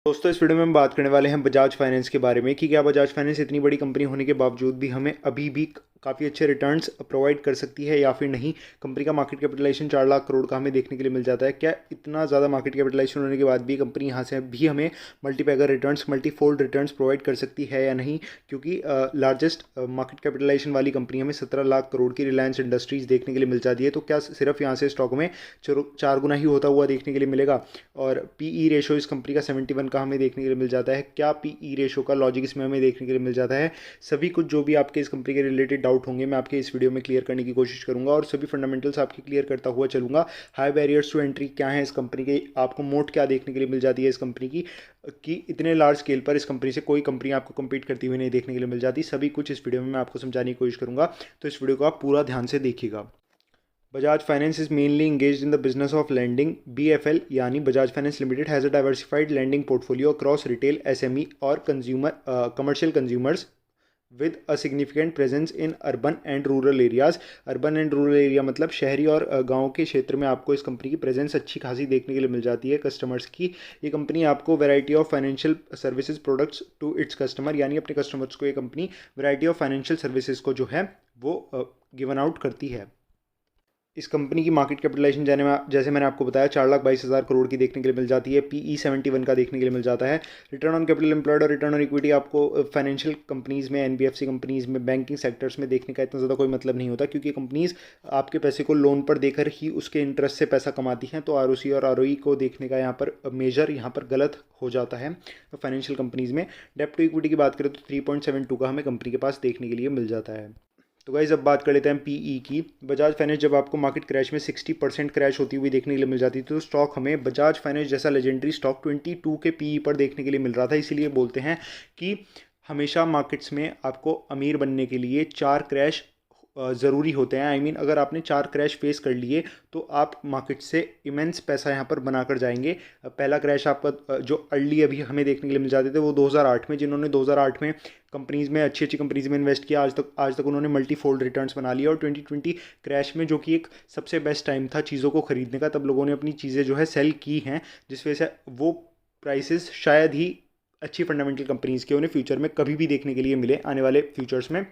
दोस्तों इस वीडियो में हम बात करने वाले हैं बजाज फाइनेंस के बारे में कि क्या बजाज फाइनेंस इतनी बड़ी कंपनी होने के बावजूद भी हमें अभी भी काफ़ी अच्छे रिटर्न्स प्रोवाइड कर सकती है या फिर नहीं। कंपनी का मार्केट कैपिटलाइजेशन 4 लाख करोड़ का हमें देखने के लिए मिल जाता है। क्या इतना ज़्यादा मार्केट कैपिटलाइजेशन होने के बाद भी कंपनी यहाँ से भी हमें Multipager returns multifold returns provide कर सकती है या नहीं, क्योंकि लार्जेस्ट मार्केट कैपिटलाइजेशन वाली कंपनी हमें 17 लाख करोड़ की रिलायंस इंडस्ट्रीज़ देखने के लिए मिल जाती है। तो क्या सिर्फ यहाँ से स्टॉक में 4 गुना ही होता हुआ देखने के लिए मिलेगा? और पीई रेशो इस कंपनी का 71 का हमें देखने के लिए मिल जाता है। क्या पीई रेशो का लॉजिक इसमें हमें देखने के लिए मिल जाता है? सभी कुछ जो भी आपके इस कंपनी के रिलेटेड डाउट होंगे मैं आपके इस वीडियो में क्लियर करने की कोशिश करूंगा और सभी फंडामेंटल्स आपकी क्लियर करता हुआ चलूंगा। हाई बैरियर्स टू एंट्री क्या है इस कंपनी के, आपको मोट क्या देखने के लिए मिल जाती है इस कंपनी की, कि इतने लार्ज स्केल पर इस कंपनी से कोई कंपनी आपको कम्पीट करती हुई नहीं देखने के लिए मिल जाती। सभी कुछ इस वीडियो में मैं आपको समझाने की कोशिश करूंगा, तो इस वीडियो को आप पूरा ध्यान से देखिएगा। Bajaj finance is mainly engaged in the business of lending. BFL यानी Bajaj finance limited has a diversified lending portfolio across retail, SME और consumer commercial consumers with a significant presence in urban and rural areas. Urban and rural area मतलब शहरी और गांव के क्षेत्र में आपको इस कंपनी की प्रेजेंस अच्छी खासी देखने के लिए मिल जाती है कस्टमर्स की। ये कंपनी आपको variety of financial services products to its customer, यानी अपने कस्टमर्स को ये company variety of financial services को जो है वो गिवन आउट करती है। इस कंपनी की मार्केट कैपिटलाइजेशन जाने में जैसे मैंने आपको बताया 4,22,000 करोड़ की देखने के लिए मिल जाती है। पीई 71 का देखने के लिए मिल जाता है। रिटर्न ऑन कैपिटल एम्प्लॉयड और रिटर्न ऑन इक्विटी आपको फाइनेंशियल कंपनीज़ में, एनबीएफसी कंपनीज़ में, बैंकिंग सेक्टर्स में देखने का इतना ज़्यादा कोई मतलब नहीं होता, क्योंकि कंपनीज़ आपके पैसे को लोन पर देकर ही उसके इंटरेस्ट से पैसा कमाती हैं। तो आरओसी और आरओई को देखने का यहाँ पर मेजर यहाँ पर गलत हो जाता है फाइनेंशियल कंपनीज़ में। डेब्ट टू इक्विटी की बात करें तो 3.72 का हमें कंपनी के पास देखने के लिए मिल जाता है। तो गाइस अब बात कर लेते हैं पीई की। बजाज फाइनेंस जब आपको मार्केट क्रैश में 60% क्रैश होती हुई देखने के लिए मिल जाती थी, तो स्टॉक हमें बजाज फाइनेंस जैसा लेजेंडरी स्टॉक 22 के पीई पर देखने के लिए मिल रहा था। इसीलिए बोलते हैं कि हमेशा मार्केट्स में आपको अमीर बनने के लिए 4 क्रैश ज़रूरी होते हैं। I mean, अगर आपने 4 क्रैश फेस कर लिए तो आप मार्केट से इमेंस पैसा यहाँ पर बनाकर जाएंगे। पहला क्रैश आपका जो अर्ली अभी हमें देखने के लिए मिल जाते थे वो 2008 में, जिन्होंने 2008 में कंपनीज़ में अच्छी अच्छी कंपनीज़ में इन्वेस्ट किया, आज तक उन्होंने मल्टीफोल्ड रिटर्न्स बना लिया। और 2020 क्रैश में, जो कि एक सबसे बेस्ट टाइम था चीज़ों को ख़रीदने का, तब लोगों ने अपनी चीज़ें जो है सेल की हैं, जिस वजह से वो प्राइसेस शायद ही अच्छी फंडामेंटल कंपनीज़ के उन्हें फ्यूचर में कभी भी देखने के लिए मिले आने वाले फ्यूचर्स में।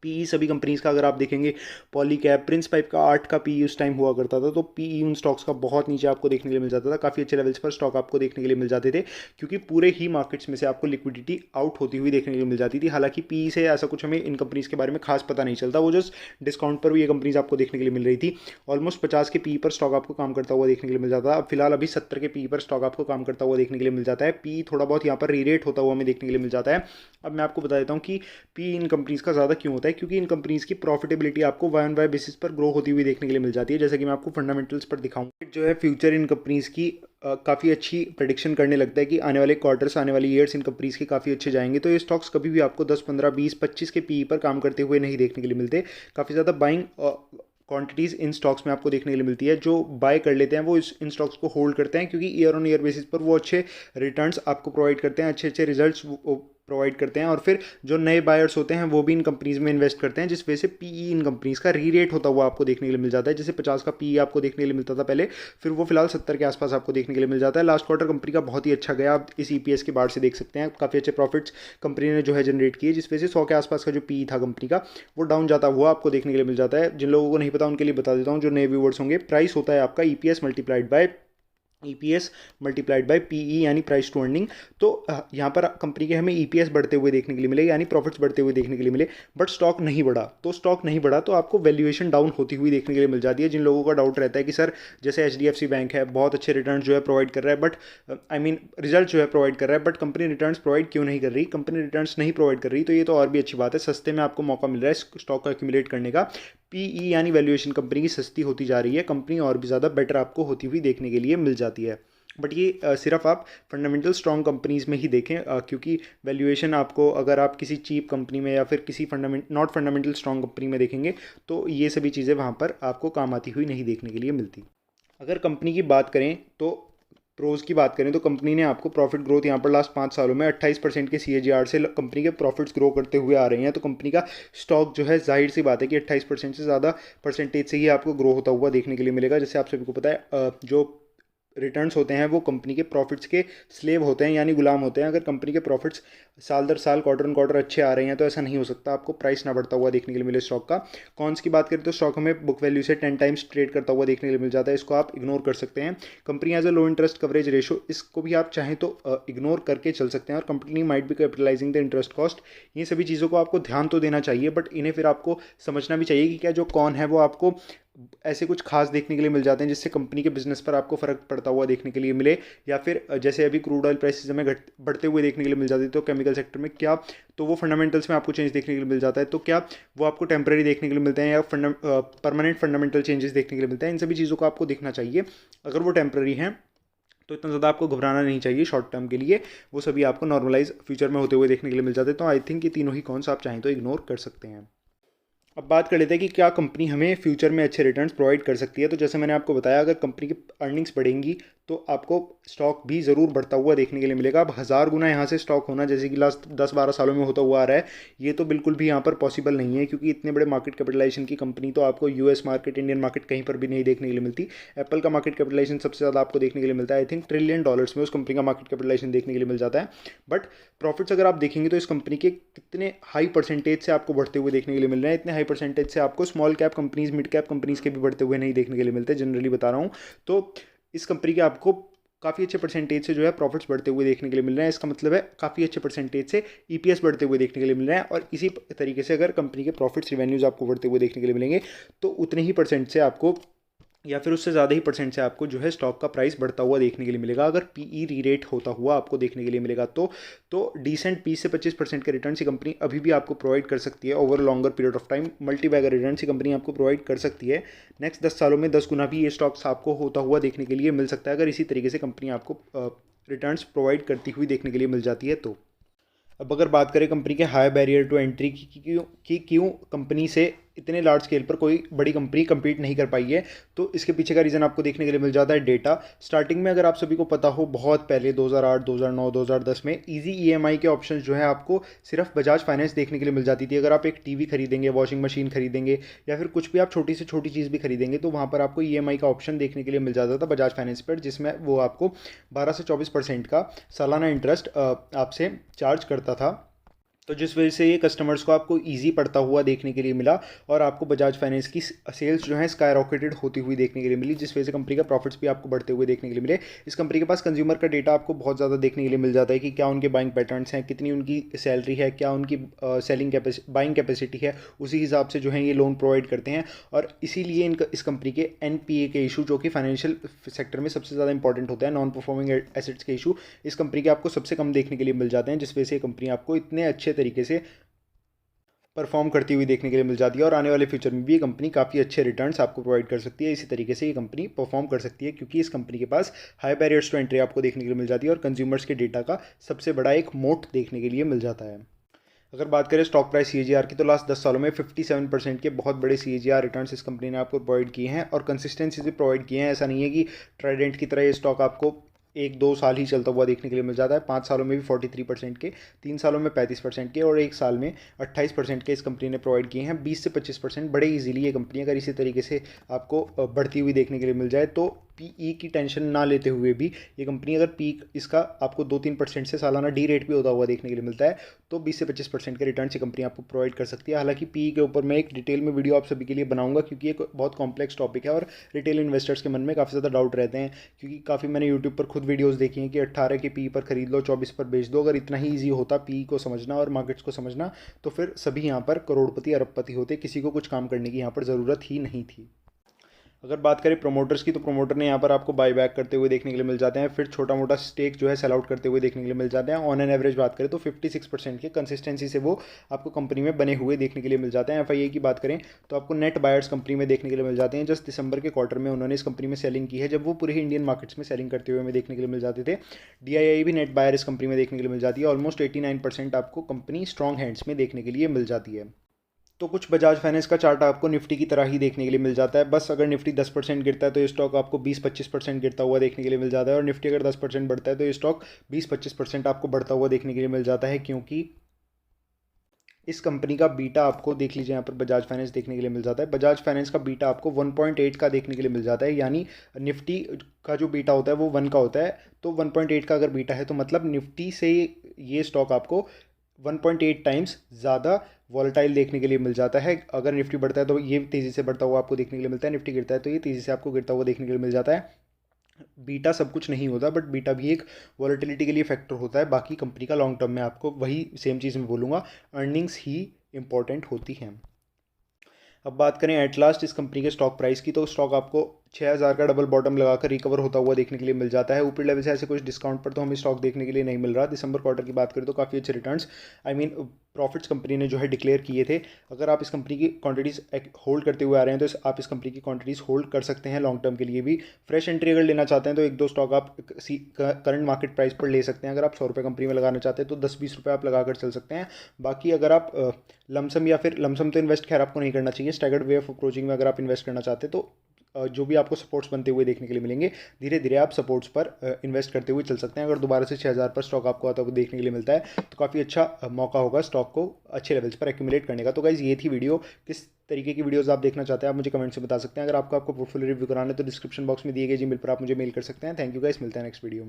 पीई सभी कंपनीज़ का अगर आप देखेंगे, पॉलीकैब, प्रिंस पाइप का 8 का पीई उस टाइम हुआ करता था, तो पीई उन स्टॉक्स का बहुत नीचे आपको देखने के लिए मिल जाता था। काफ़ी अच्छे लेवल्स पर स्टॉक आपको देखने के लिए मिल जाते थे, क्योंकि पूरे ही मार्केट्स में से आपको लिक्विडिटी आउट होती हुई देखने के लिए मिल जाती थी। हालांकि पीई से ऐसा कुछ हमें इन कंपनीज़ के बारे में खास पता नहीं चलता, वो जस्ट डिस्काउंट पर भी ये कंपनीज़ आपको देखने के लिए मिल रही थी। ऑलमोस्ट 50 के पीई पर स्टॉक आपको काम करता हुआ देखने के लिए मिल जाता है। अब फिलहाल अभी 70 के पीई पर स्टॉक आपको काम करता हुआ देखने के लिए मिल जाता है। पीई थोड़ा बहुत यहाँ पर रीरेट होता हुआ हमें देखने के लिए मिल जाता है। अब मैं आपको बता देता हूँ कि पी इन कंपनीज़ का ज़्यादा क्यों होता है, क्योंकि इन कंपनीज़ की प्रॉफिटेबिलिटी आपको वाई ऑन वाई बेसिस पर ग्रो होती हुई देखने के लिए मिल जाती है। जैसे कि मैं आपको फंडामेंटल्स पर दिखाऊंगा, जो है फ्यूचर इन कंपनीज़ की काफ़ी अच्छी प्रेडिक्शन करने लगता है कि आने वाले क्वार्टर्स, आने वाली ईयर्स इन कंपनीज़ के काफ़ी अच्छे जाएंगे। तो ये स्टॉक्स कभी भी आपको 10, 15, 20, 25 के पीई पर काम करते हुए नहीं देखने के लिए मिलते। काफ़ी ज़्यादा बाइंग क्वांटिटीज़ इन स्टॉक्स में आपको देखने के लिए मिलती है। जो बाय कर लेते हैं वो इन स्टॉक्स को होल्ड करते हैं, क्योंकि ईयर ऑन ईयर बेसिस पर वो अच्छे रिटर्न्स आपको प्रोवाइड करते हैं, अच्छे अच्छे रिजल्ट्स प्रोवाइड करते हैं। और फिर जो नए बायर्स होते हैं वो भी इन कंपनीज़ में इन्वेस्ट करते हैं, जिस वजह से पीई इन कंपनीज़ का री रेट होता हुआ आपको देखने के लिए मिल जाता है। जैसे 50 का पीई आपको देखने के लिए मिलता था पहले, फिर वो फिलहाल 70 के आसपास आपको देखने के लिए मिल जाता है। लास्ट क्वार्टर कंपनी का बहुत ही अच्छा गया, आप इस ईपीएस के बार से देख सकते हैं। काफ़ी अच्छे प्रॉफिट्स कंपनी ने जो है जनरेट किए, जिस वजह से 100 के आसपास का जो पीई था कंपनी का वो डाउन जाता हुआ आपको देखने के लिए मिल जाता है। जिन लोगों को नहीं पता उनके लिए बता देता हूँ, जो नए व्यूवर्स होंगे, प्राइस होता है आपका ईपीएस मल्टीप्लाइड बाय पीई, यानी प्राइस टू अर्निंग। तो यहाँ पर कंपनी के हमें ईपीएस बढ़ते हुए देखने के लिए मिले, यानी प्रॉफिट्स बढ़ते हुए देखने के लिए मिले, बट स्टॉक नहीं बढ़ा। तो आपको वैल्यूएशन डाउन होती हुई देखने के लिए मिल जाती है। जिन लोगों का डाउट रहता है कि सर जैसे एचडीएफसी बैंक है, बहुत अच्छे रिटर्न जो है प्रोवाइड कर रहा है, बट रिजल्ट जो है प्रोवाइड कर रहा है, बट कंपनी रिटर्न्स प्रोवाइड क्यों नहीं कर रही? कंपनी रिटर्न्स नहीं प्रोवाइड कर रही, तो ये तो और भी अच्छी बात है, सस्ते में आपको मौका मिल रहा है स्टॉक को एक्यूमुलेट करने का। पीई यानी वैल्यूएशन कंपनी की सस्ती होती जा रही है, कंपनी और भी ज़्यादा बेटर आपको होती हुई देखने के लिए मिल जाती है। बट ये सिर्फ आप फंडामेंटल स्ट्रॉन्ग कंपनीज़ में ही देखें, क्योंकि वैल्यूएशन आपको, अगर आप किसी चीप कंपनी में या फिर किसी नॉट फंडामेंटल स्ट्रॉन्ग कंपनी में देखेंगे, तो ये सभी चीज़ें वहाँ पर आपको काम आती हुई नहीं देखने के लिए मिलती। अगर कंपनी की बात करें तो प्रोज की बात करें तो कंपनी ने आपको प्रॉफिट ग्रोथ यहाँ पर लास्ट 5 सालों में 28% के सीएजीआर से कंपनी के प्रॉफिट्स ग्रो करते हुए आ रहे हैं। तो कंपनी का स्टॉक जो है, जाहिर सी बात है कि 28% से ज़्यादा परसेंटेज से ही आपको ग्रो होता हुआ देखने के लिए मिलेगा। जैसे आप सभी को पता है, जो रिटर्न्स होते हैं वो कंपनी के प्रॉफिट्स के स्लेव होते हैं, यानी गुलाम होते हैं। अगर कंपनी के प्रॉफिट्स साल दर साल क्वार्टर ऑन क्वार्टर अच्छे आ रहे हैं तो ऐसा नहीं हो सकता आपको प्राइस ना बढ़ता हुआ देखने के लिए मिले स्टॉक का। कॉन्स की बात करें तो स्टॉक हमें बुक वैल्यू से 10 टाइम्स ट्रेड करता हुआ देखने के लिए मिल जाता है, इसको आप इग्नोर कर सकते हैं। Company as a low interest coverage ratio, इसको भी आप चाहें तो इग्नोर करके चल सकते हैं। और company might be capitalising the interest cost, ये सभी चीज़ों को आपको ध्यान तो देना चाहिए, बट इन्हें फिर आपको समझना भी चाहिए कि क्या जो कौन है वो आपको ऐसे कुछ खास देखने के लिए मिल जाते हैं जिससे कंपनी के बिजनेस पर आपको फ़र्क पड़ता हुआ देखने के लिए मिले, या फिर जैसे अभी क्रूड ऑयल प्राइसेस हमें बढ़ते हुए देखने के लिए मिल जाते हैं, तो केमिकल सेक्टर में क्या तो वो फंडामेंटल्स में आपको चेंज देखने के लिए मिल जाता है, तो क्या वो आपको टेम्पररी देखने के लिए मिलते हैं या परमानेंट फंडामेंटल चेंजेस देखने के लिए मिलते हैं। इन सभी चीज़ों को आपको देखना चाहिए। अगर वो टेम्पररी हैं तो इतना ज़्यादा आपको घबराना नहीं चाहिए शॉर्ट टर्म के लिए, वो सभी आपको नॉर्मलाइज फ्यूचर में होते हुए देखने के लिए मिल जाते हैं। तो आई थिंक ये तीनों ही कौन सा आप चाहें तो इग्नोर कर सकते हैं। अब बात कर लेते हैं कि क्या कंपनी हमें फ्यूचर में अच्छे रिटर्न्स प्रोवाइड कर सकती है। तो जैसे मैंने आपको बताया, अगर कंपनी की अर्निंग्स बढ़ेंगी तो आपको स्टॉक भी ज़रूर बढ़ता हुआ देखने के लिए मिलेगा। अब 1000 गुना यहाँ से स्टॉक होना जैसे कि लास्ट 10-12 सालों में होता हुआ आ रहा है, ये तो बिल्कुल भी यहाँ पर पॉसिबल नहीं है, क्योंकि इतने बड़े मार्केट कैपिटलाइजेशन की कंपनी तो आपको यूएस मार्केट, इंडियन मार्केट कहीं पर भी नहीं देखने के लिए मिलती। एप्पल का मार्केट कैपिटलाइजेशन सबसे ज़्यादा आपको देखने के लिए मिलता है, आई थिंक ट्रिलियन डॉलर्स में उस कंपनी का मार्केट कैपिटलाइजेशन देखने के लिए मिल जाता है। बट प्रॉफिट्स अगर आप देखेंगे तो इस कंपनी के कितने हाई परसेंटेज से आपको बढ़ते हुए देखने के लिए मिल रहे हैं। इतने हाई परसेंटेज से आपको small cap companies, mid cap companies के भी बढ़ते हुए नहीं देखने के लिए मिलते, जनरली बता रहा हूँ। तो इस कंपनी के आपको काफ़ी अच्छे परसेंटेज से जो है प्रॉफिट्स बढ़ते हुए देखने के लिए मिल रहे हैं। इसका मतलब है काफ़ी अच्छे परसेंटेज से ईपीएस बढ़ते हुए देखने के लिए मिल रहे हैं। और इसी तरीके से अगर कंपनी के प्रॉफिट्स, रिवेन्यूज आपको बढ़ते हुए देखने के लिए मिलेंगे तो उतने ही परसेंट से आपको, या फिर उससे ज़्यादा ही परसेंट से आपको जो है स्टॉक का प्राइस बढ़ता हुआ देखने के लिए मिलेगा। अगर पीई री रेट होता हुआ आपको देखने के लिए मिलेगा तो डिसेंट 20 से 25% के रिटर्न ही कंपनी अभी भी आपको प्रोवाइड कर सकती है over longer period of time. Multibagger return ही कंपनी आपको प्रोवाइड कर सकती है। नेक्स्ट 10 सालों में 10 गुना भी ये स्टॉक्स आपको होता हुआ देखने के लिए मिल सकता है, अगर इसी तरीके से कंपनी आपको रिटर्न्स प्रोवाइड करती हुई देखने के लिए मिल जाती है तो। अब अगर बात करें कंपनी के हाई बैरियर टू एंट्री की क्यों कंपनी से इतने लार्ज स्केल पर कोई बड़ी कंपनी compete नहीं कर पाई है, तो इसके पीछे का रीज़न आपको देखने के लिए मिल जाता है डेटा। स्टार्टिंग में अगर आप सभी को पता हो, बहुत पहले 2008, 2009, 2010 में इजी ईएमआई के ऑप्शंस जो है आपको सिर्फ बजाज फाइनेंस देखने के लिए मिल जाती थी। अगर आप एक टीवी खरीदेंगे, वॉशिंग मशीन खरीदेंगे, या फिर कुछ भी आप छोटी से छोटी चीज़ भी खरीदेंगे, तो वहाँ पर आपको ईएमआई का ऑप्शन देखने के लिए मिल जाता था बजाज फाइनेंस पर, जिसमें वो आपको 12 से 24% का सालाना इंटरेस्ट आपसे चार्ज करता था। तो जिस वजह से ये कस्टमर्स को आपको इजी पड़ता हुआ देखने के लिए मिला, और आपको बजाज फाइनेंस की सेल्स जो है स्काई रॉकेटेड होती हुई देखने के लिए मिली, जिस वजह से कंपनी का प्रॉफिट्स भी आपको बढ़ते हुए देखने के लिए मिले। इस कंपनी के पास कंज्यूमर का डेटा आपको बहुत ज़्यादा देखने के लिए मिल जाता है कि क्या उनके बाइंग पैटर्न्स हैं, कितनी उनकी सैलरी है, क्या उनकी बाइंग कैपेसिटी है, उसी हिसाब से जो है ये लोन प्रोवाइड करते हैं। और इसीलिए इस कंपनी के एनपीए के इशू, जो कि फाइनेंशियल सेक्टर में सबसे ज़्यादा इंपॉर्टेंट होता है, नॉन परफॉर्मिंग एसेट्स के इशू, इस कंपनी के आपको सबसे कम देखने के लिए मिल जाते हैं, जिस वजह से कंपनी आपको इतने अच्छे तरीके से परफॉर्म करती हुई देखने के लिए मिल जाती है। और आने वाले फ्यूचर में भी ये कंपनी काफ़ी अच्छे रिटर्न्स आपको प्रोवाइड कर सकती है। इसी तरीके से ये कंपनी परफॉर्म कर सकती है, क्योंकि इस कंपनी के पास हाई बैरियर्स टू एंट्री आपको देखने के लिए मिल जाती है, और कंज्यूमर्स के डेटा का सबसे बड़ा एक मोट देखने के लिए मिल जाता है। अगर बात करें स्टॉक प्राइस सीएजीआर की, तो लास्ट 10 सालों में 57% के बहुत बड़े सीएजीआर रिटर्न्स इस कंपनी ने आपको प्रोवाइड किए हैं, और कंसिस्टेंसी से प्रोवाइड किए हैं। ऐसा नहीं है कि ट्राइडेंट की तरह ये स्टॉक आपको 1-2 साल ही चलता हुआ देखने के लिए मिल जाता है। 5 सालों में भी 43% के, 3 सालों में 35% के, और 1 साल में 28% के इस कंपनी ने प्रोवाइड किए हैं। 20 से 25% बड़े इजीली ये कंपनी अगर इसी तरीके से आपको बढ़ती हुई देखने के लिए मिल जाए, तो पीई की टेंशन ना लेते हुए भी ये कंपनी, अगर पी इसका आपको 2-3% से सालाना डी रेट भी होता हुआ देखने के लिए मिलता है, तो 20 से 25% के रिटर्न ये कंपनी आपको प्रोवाइड कर सकती है। हालांकि पीई के ऊपर मैं एक डिटेल में वीडियो आप सभी के लिए बनाऊंगा, क्योंकि एक बहुत कॉम्प्लेक्स टॉपिक है और रिटेल इन्वेस्टर्स के मन में काफ़ी ज़्यादा डाउट रहते हैं, क्योंकि काफ़ी मैंने यूट्यूब पर खुद वीडियोज़ देखी हैं कि 18 के पी पर खरीद लो, 24 पर बेच दो। अगर इतना ही ईजी होता पी को समझना और मार्केट्स को समझना, तो फिर सभी यहाँ पर करोड़पति अरबपति होते, किसी को कुछ काम करने की यहाँ पर ज़रूरत ही नहीं थी। अगर बात करें प्रोमोटर्स की, तो प्रोमोटर ने यहाँ पर आपको बाय बैक करते हुए देखने के लिए मिल जाते हैं, फिर छोटा मोटा स्टेक जो है सेल आउट करते हुए देखने के लिए मिल जाते हैं। ऑन एन एवरेज बात करें तो 56% के कंसिस्टेंसी से वो आपको कंपनी में बने हुए देखने के लिए मिल जाते हैं। एफआईए की बात करें तो आपको नेट बायर्स कंपनी में देखने के लिए मिल जाते हैं। जस्ट दिसंबर के क्वार्टर में उन्होंने इस कंपनी में सेलिंग की है, जब वो पूरे इंडियन मार्केट्स में सेलिंग करते हुए हमें देखने के लिए मिल जाते थे। डीआईआई भी नेट बायर इस कंपनी में देखने के लिए मिल जाती है। ऑलमोस्ट 89% आपको कंपनी स्ट्रॉन्ग हैंड्स में देखने के लिए मिल जाती है। तो कुछ बजाज फाइनेंस का चार्ट आपको निफ्टी की तरह ही देखने के लिए मिल जाता है। बस अगर निफ्टी 10% गिरता है तो ये स्टॉक आपको 20-25% गिरता हुआ देखने के लिए मिल जाता है, और निफ्टी अगर 10% बढ़ता है तो ये स्टॉक 20-25% आपको बढ़ता हुआ देखने के लिए मिल जाता है, क्योंकि इस कंपनी का बीटा आपको देख लीजिए, यहाँ पर बजाज फाइनेंस देखने के लिए मिल जाता है। बजाज फाइनेंस का बीटा आपको 1.8 का देखने के लिए मिल जाता है, यानी निफ्टी का जो बीटा होता है वो 1 का होता है, तो 1.8 का अगर बीटा है तो मतलब निफ्टी से ये स्टॉक आपको 1.8 टाइम्स ज़्यादा वॉलेटाइल देखने के लिए मिल जाता है। अगर निफ्टी बढ़ता है तो ये तेज़ी से बढ़ता हुआ आपको देखने के लिए मिलता है, निफ्टी गिरता है तो ये तेज़ी से आपको गिरता हुआ देखने के लिए मिल जाता है। बीटा सब कुछ नहीं होता, बट बीटा भी एक वॉलेटिलिटी के लिए फैक्टर होता है। बाकी कंपनी का लॉन्ग टर्म में आपको वही सेम चीज़ मैं बोलूँगा, अर्निंग्स ही इंपॉर्टेंट होती हैं। अब बात करें एट लास्ट इस कंपनी के स्टॉक प्राइस की, तो स्टॉक आपको 6,000 का डबल बॉटम लगाकर रिकवर होता हुआ देखने के लिए मिल जाता है। ऊपरी लेवल से ऐसे कुछ डिस्काउंट पर तो हमें स्टॉक देखने के लिए नहीं मिल रहा। दिसंबर क्वार्टर की बात करें तो काफ़ी अच्छे returns, I mean profits company ने जो है डिक्लेयर किए थे। अगर आप इस कंपनी की क्वांटिटीज़ होल्ड करते हुए आ रहे हैं तो आप इस कंपनी की क्वांटिटीज़ होल्ड कर सकते हैं लॉन्ग टर्म के लिए भी। फ्रेश एंट्री अगर लेना चाहते हैं तो एक दो स्टॉक आप करंट मार्केट प्राइस पर ले सकते हैं। अगर आप 100 रुपये कंपनी में लगाना चाहते हैं तो 10-20 रुपये आप लगा कर चल सकते हैं। बाकी अगर आप लमसम या फिर लमसम तो इन्वेस्ट खैर आपको नहीं करना चाहिए, स्टैगर्ड वे ऑफ अप्रोचिंग में अगर आप इन्वेस्ट करना चाहते हैं तो जो भी आपको सपोर्ट्स बनते हुए देखने के लिए मिलेंगे, धीरे धीरे आप सपोर्ट्स पर इन्वेस्ट करते हुए चल सकते हैं। अगर दोबारा से 6,000 पर स्टॉक आपको आता हुआ देखने के लिए मिलता है तो काफ़ी अच्छा मौका होगा स्टॉक को अच्छे लेवल्स पर एक्यूमुलेट करने का। तो गाइज ये थी वीडियो। किस तरीके की वीडियोस आप देखना चाहते हैं आप मुझे कमेंट से बता सकते हैं। अगर आपको पोर्टफोलियो रिव्यू कराना है तो डिस्क्रिप्शन बॉक्स में दिए गए जीमेल पर आप मुझे मेल कर सकते हैं। थैंक यू गाइस, मिलते हैं नेक्स्ट वीडियो में।